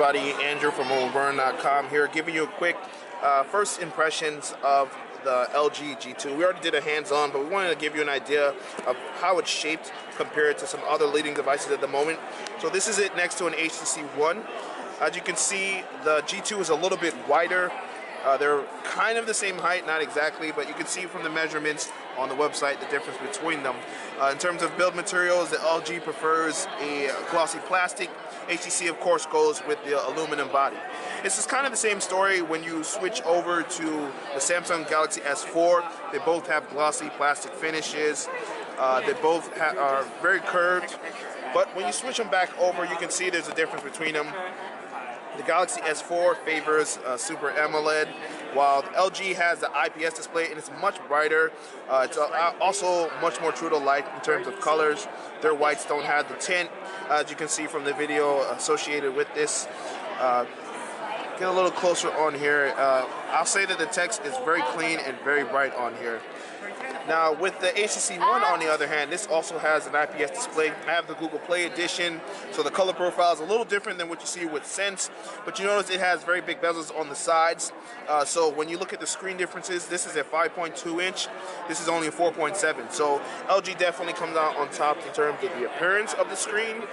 everybody, Andrew from mobileburn.com here, giving you a quick first impressions of the LG G2. We already did a hands-on, but we wanted to give you an idea of how it's shaped compared to some other leading devices at the moment. So this is it next to an HTC One. As you can see, the G2 is a little bit wider. They're kind of the same height, not exactly, but you can see from the measurements on the website the difference between them. In terms of build materials, the LG prefers a glossy plastic. HTC, of course, goes with the aluminum body. This is kind of the same story when you switch over to the Samsung Galaxy S4. They both have glossy plastic finishes. They both are very curved. But when you switch them back over, you can see there's a difference between them. The Galaxy S4 favors Super AMOLED, while the LG has the IPS display and it's much brighter. It's also much more true to life in terms of colors. Their whites don't have the tint, as you can see from the video associated with this. Get a little closer on here. I'll say that the text is very clean and very bright on here. Now with the HTC One, on the other hand, this also has an IPS display. I have the Google Play edition, so the color profile is a little different than what you see with Sense, but you notice it has very big bezels on the sides. So when you look at the screen differences, this is a 5.2 inch, this is only a 4.7. So LG definitely comes out on top in terms of the appearance of the screen,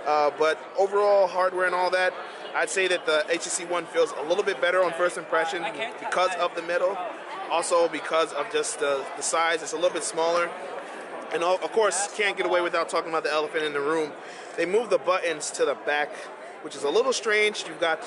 but overall hardware and all that, I'd say that the HTC One feels a little bit better on first impression because of the middle. Also because of just the size, it's a little bit smaller. And of course, can't get away without talking about the elephant in the room. They moved the buttons to the back, which is a little strange. You've got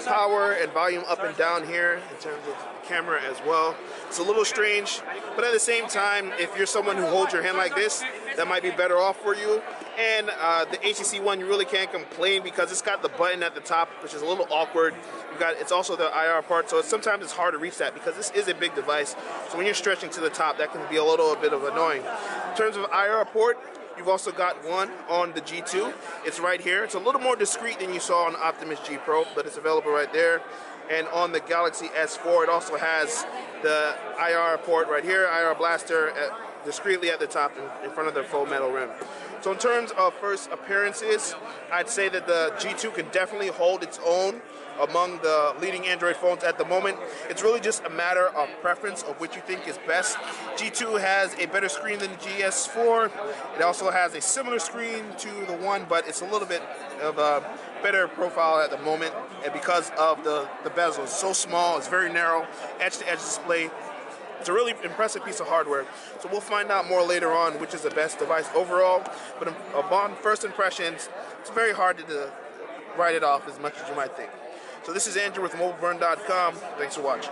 power and volume up and down here in terms of the camera as well. It's a little strange, but at the same time, if you're someone who holds your hand like this, that might be better off for you. And the HTC One, you really can't complain because it's got the button at the top, which is a little awkward. It's also the IR part, so sometimes it's hard to reach that because this is a big device. So when you're stretching to the top, that can be a little bit of annoying. In terms of IR port, you've also got one on the G2. It's right here. It's a little more discreet than you saw on the Optimus G Pro, but it's available right there. And on the Galaxy S4, it also has the IR port right here, IR blaster discreetly at the top in front of the faux metal rim. So in terms of first appearances, I'd say that the G2 can definitely hold its own among the leading Android phones at the moment. It's really just a matter of preference of which you think is best. G2 has a better screen than the GS4. It also has a similar screen to the One, but it's a little bit of a better profile at the moment, and because of the bezel. It's so small, it's very narrow, edge-to-edge display. It's a really impressive piece of hardware. So we'll find out more later on which is the best device overall. But upon first impressions, it's very hard to write it off as much as you might think. So this is Andrew with mobileburn.com. Thanks for watching.